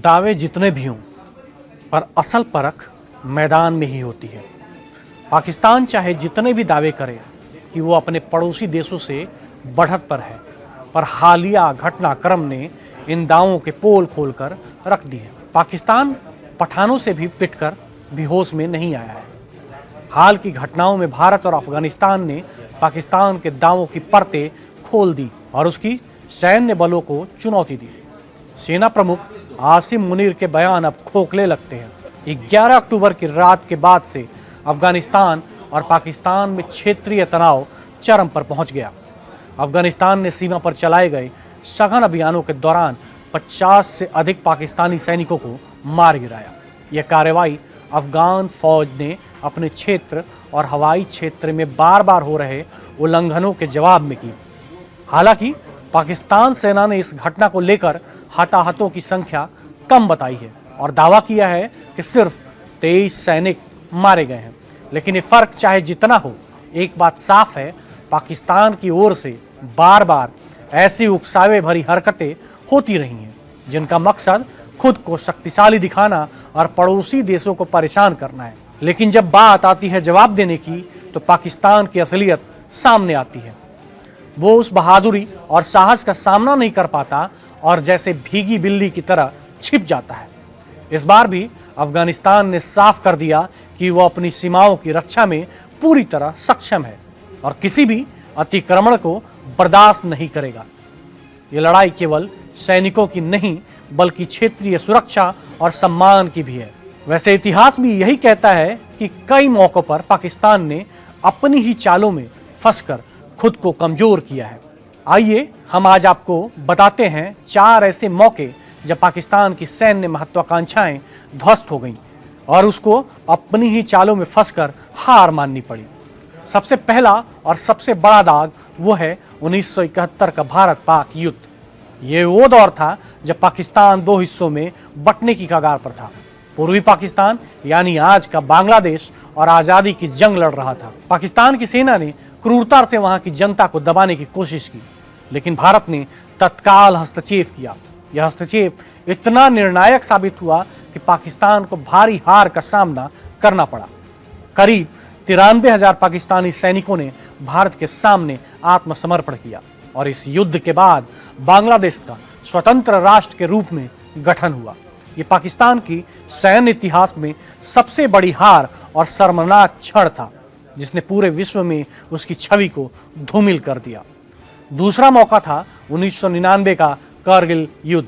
दावे जितने भी हों, पर असल परख मैदान में ही होती है। पाकिस्तान चाहे जितने भी दावे करे कि वो अपने पड़ोसी देशों से बढ़त पर है, पर हालिया घटनाक्रम ने इन दावों के पोल खोलकर रख दी है। पाकिस्तान पठानों से भी पिटकर बेहोश में नहीं आया है। हाल की घटनाओं में भारत और अफगानिस्तान ने पाकिस्तान के दावों की परतें खोल दी और उसकी सैन्य बलों को चुनौती दी। सेना प्रमुख आसिम मुनीर के बयान अब खोखले लगते हैं। 11 अक्टूबर की रात के बाद से अफगानिस्तान और पाकिस्तान में क्षेत्रीय तनाव चरम पर पहुंच गया। अफगानिस्तान ने सीमा पर चलाए गए सघन अभियानों के दौरान 50 से अधिक पाकिस्तानी सैनिकों को मार गिराया। यह कार्रवाई अफगान फौज ने अपने क्षेत्र और हवाई क्षेत्र में बार बार हो रहे उल्लंघनों के जवाब में की। हालांकि पाकिस्तान सेना ने इस घटना को लेकर हताहतों की संख्या कम बताई है और दावा किया है कि सिर्फ 23 सैनिक मारे गए हैं। लेकिन ये फर्क चाहे जितना हो, एक बात साफ है, पाकिस्तान की ओर से बार बार ऐसी उकसावे भरी हरकतें होती रही हैं जिनका मकसद खुद को शक्तिशाली दिखाना और पड़ोसी देशों को परेशान करना है। लेकिन जब बात आती है जवाब देने की, तो पाकिस्तान की असलियत सामने आती है। वो उस बहादुरी और साहस का सामना नहीं कर पाता और जैसे भीगी बिल्ली की तरह छिप जाता है। इस बार भी अफगानिस्तान ने साफ कर दिया कि वो अपनी सीमाओं की रक्षा में पूरी तरह सक्षम है और किसी भी अतिक्रमण को बर्दाश्त नहीं करेगा। ये लड़ाई केवल सैनिकों की नहीं, बल्कि क्षेत्रीय सुरक्षा और सम्मान की भी है। वैसे इतिहास भी यही कहता है कि कई मौकों पर पाकिस्तान ने अपनी ही चालों में फंसकर खुद को कमजोर किया है। आइए हम आज आपको बताते हैं 4 ऐसे मौके जब पाकिस्तान की सैन्य महत्वाकांक्षाएं ध्वस्त हो गईं और उसको अपनी ही चालों में फंसकर हार माननी पड़ी। सबसे पहला और सबसे बड़ा दाग वो है 1971 का भारत पाक युद्ध। ये वो दौर था जब पाकिस्तान 2 हिस्सों में बंटने की कगार पर था। पूर्वी पाकिस्तान यानी आज का बांग्लादेश और आज़ादी की जंग लड़ रहा था। पाकिस्तान की सेना ने क्रूरता से वहां की जनता को दबाने की कोशिश की, लेकिन भारत ने तत्काल हस्तक्षेप किया। यह हस्तक्षेप इतना निर्णायक साबित हुआ कि पाकिस्तान को भारी हार का सामना करना पड़ा। करीब 93,000 पाकिस्तानी सैनिकों ने भारत के सामने आत्मसमर्पण किया और इस युद्ध के बाद बांग्लादेश का स्वतंत्र राष्ट्र के रूप में गठन हुआ। ये पाकिस्तान की सैन्य इतिहास में सबसे बड़ी हार और शर्मनाक क्षण था, जिसने पूरे विश्व में उसकी छवि को धूमिल कर दिया। दूसरा मौका था 1999 का कारगिल युद्ध।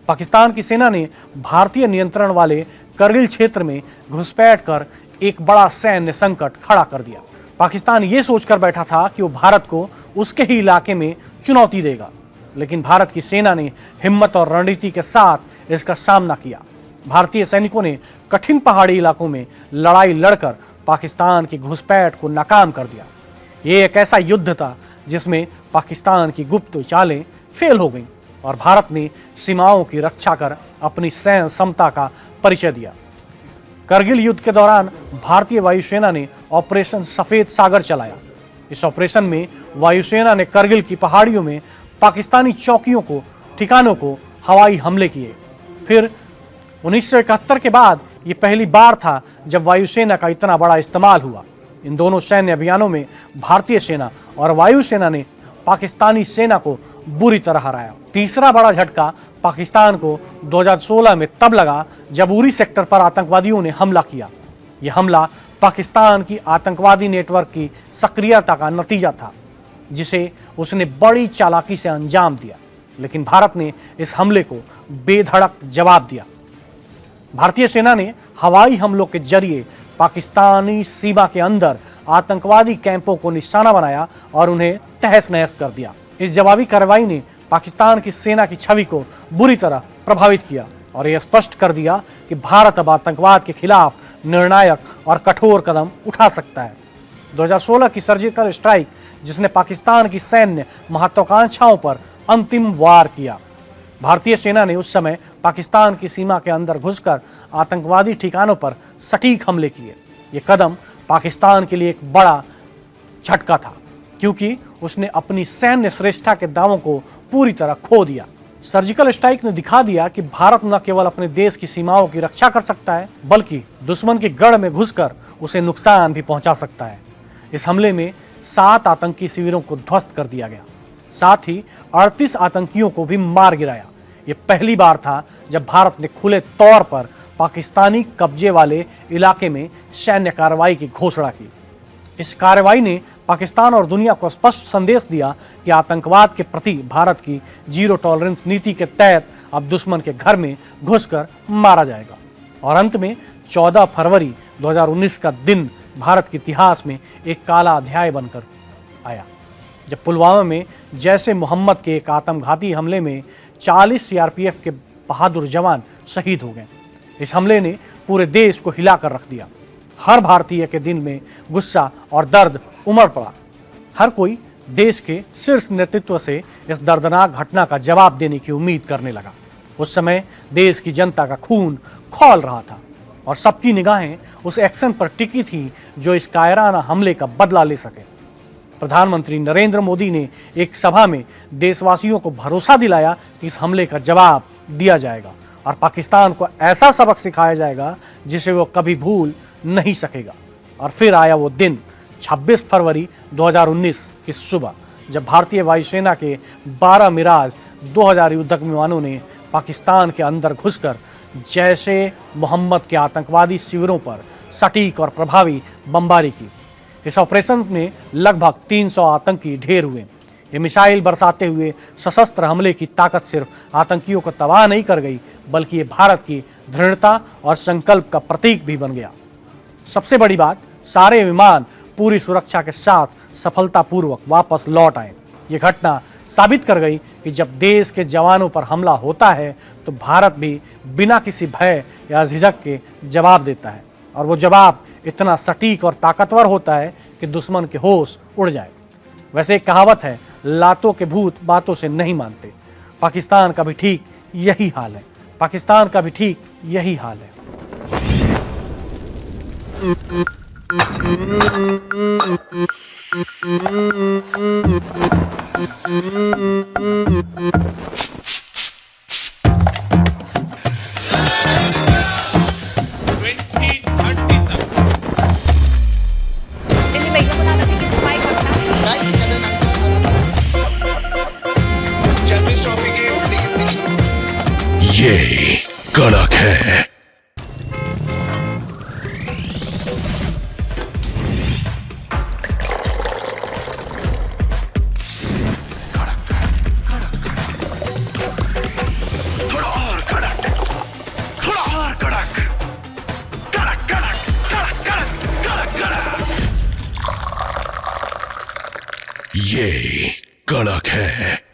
पाकिस्तान की सेना ने भारतीय नियंत्रण वाले कारगिल क्षेत्र में घुसपैठ कर एक बड़ा सैन्य संकट खड़ा कर दिया। पाकिस्तान ये सोचकर बैठा था कि वो भारत को उसके ही इलाके में चुनौती देगा, लेकिन भारत की सेना ने हिम्मत और रणनीति के साथ इसका सामना किया। भारतीय सैनिकों ने कठिन पहाड़ी इलाकों में लड़ाई लड़कर पाकिस्तान की घुसपैठ को नाकाम कर दिया। ये एक ऐसा युद्ध था जिसमें पाकिस्तान की गुप्त चालें फेल हो गईं और भारत ने सीमाओं की रक्षा कर अपनी सैन्य क्षमता का परिचय दिया। करगिल युद्ध के दौरान भारतीय वायुसेना ने ऑपरेशन सफेद सागर चलाया। इस ऑपरेशन में वायुसेना ने करगिल की पहाड़ियों में पाकिस्तानी चौकियों को, ठिकानों को हवाई हमले किए। फिर 1971 के बाद ये पहली बार था जब वायुसेना का इतना बड़ा इस्तेमाल हुआ। इन दोनों सैन्य अभियानों में भारतीय सेना और वायुसेना ने पाकिस्तानी सेना को बुरी तरह हराया। तीसरा बड़ा झटका पाकिस्तान को 2016 में तब लगा जब उरी सेक्टर पर आतंकवादियों ने हमला किया। यह हमला पाकिस्तान की आतंकवादी नेटवर्क की सक्रियता का नतीजा था, जिसे उसने बड़ी चालाकी से अंजाम दिया। लेकिन भारत ने इस हमले को बेधड़क जवाब दिया। भारतीय सेना ने हवाई हमलों के जरिए पाकिस्तानी सीमा के अंदर आतंकवादी कैंपों को निशाना बनाया और उन्हें तहस नहस कर दिया। इस जवाबी कार्रवाई ने पाकिस्तान की सेना की छवि को बुरी तरह प्रभावित किया और यह स्पष्ट कर दिया कि भारत अब आतंकवाद के खिलाफ निर्णायक और कठोर कदम उठा सकता है। 2016 की सर्जिकल स्ट्राइक, जिसने पाकिस्तान की सैन्य महत्वाकांक्षाओं पर अंतिम वार किया। भारतीय सेना ने उस समय पाकिस्तान की सीमा के अंदर घुसकर आतंकवादी ठिकानों पर सटीक हमले किए। ये कदम पाकिस्तान के लिए एक बड़ा झटका था, क्योंकि उसने अपनी सैन्य श्रेष्ठता के दावों को पूरी तरह खो दिया। सर्जिकल स्ट्राइक ने दिखा दिया कि भारत न केवल अपने देश की सीमाओं की रक्षा कर सकता है, बल्कि दुश्मन के गढ़ में घुसकर उसे नुकसान भी पहुंचा सकता है। इस हमले में 7 आतंकी शिविरों को ध्वस्त कर दिया गया, साथ ही 38 आतंकियों को भी मार गिराया। ये पहली बार था जब भारत ने खुले तौर पर पाकिस्तानी कब्जे वाले इलाके में सैन्य कार्रवाई की घोषणा की। इस कार्रवाई ने पाकिस्तान और दुनिया को स्पष्ट संदेश दिया कि आतंकवाद के प्रति भारत की जीरो टॉलरेंस नीति के तहत अब दुश्मन के घर में घुसकर मारा जाएगा। और अंत में 14 फरवरी 2019 का दिन भारत के इतिहास में एक काला अध्याय बनकर आया, जब पुलवामा में जैश ए मोहम्मद के एक आत्मघाती हमले में 40 सीआरपीएफ के बहादुर जवान शहीद हो गए। इस हमले ने पूरे देश को हिलाकर रख दिया। हर भारतीय के दिल में गुस्सा और दर्द उमड़ पड़ा। हर कोई देश के शीर्ष नेतृत्व से इस दर्दनाक घटना का जवाब देने की उम्मीद करने लगा। उस समय देश की जनता का खून खौल रहा था और सबकी निगाहें उस एक्शन पर टिकी थी जो इस कायराना हमले का बदला ले सके। प्रधानमंत्री नरेंद्र मोदी ने एक सभा में देशवासियों को भरोसा दिलाया कि इस हमले का जवाब दिया जाएगा और पाकिस्तान को ऐसा सबक सिखाया जाएगा जिसे वो कभी भूल नहीं सकेगा। और फिर आया वो दिन 26 फरवरी 2019 की सुबह, जब भारतीय वायुसेना के 12 मिराज 2000 युद्धक विमानों ने पाकिस्तान के अंदर घुसकर जैश ए मोहम्मद के आतंकवादी शिविरों पर सटीक और प्रभावी बमबारी की। इस ऑपरेशन में लगभग 300 आतंकी ढेर हुए। ये मिसाइल बरसाते हुए सशस्त्र हमले की ताकत सिर्फ आतंकियों को तबाह नहीं कर गई, बल्कि ये भारत की दृढ़ता और संकल्प का प्रतीक भी बन गया। सबसे बड़ी बात, सारे विमान पूरी सुरक्षा के साथ सफलतापूर्वक वापस लौट आए। ये घटना साबित कर गई कि जब देश के जवानों पर हमला होता है तो भारत भी बिना किसी भय या झिझक के जवाब देता है, और वो जवाब इतना सटीक और ताकतवर होता है कि दुश्मन के होश उड़ जाए। वैसे एक कहावत है, लातों के भूत बातों से नहीं मानते। पाकिस्तान का भी ठीक यही हाल है। पाकिस्तान का भी ठीक यही हाल है। ये कड़क है। ये कड़क है।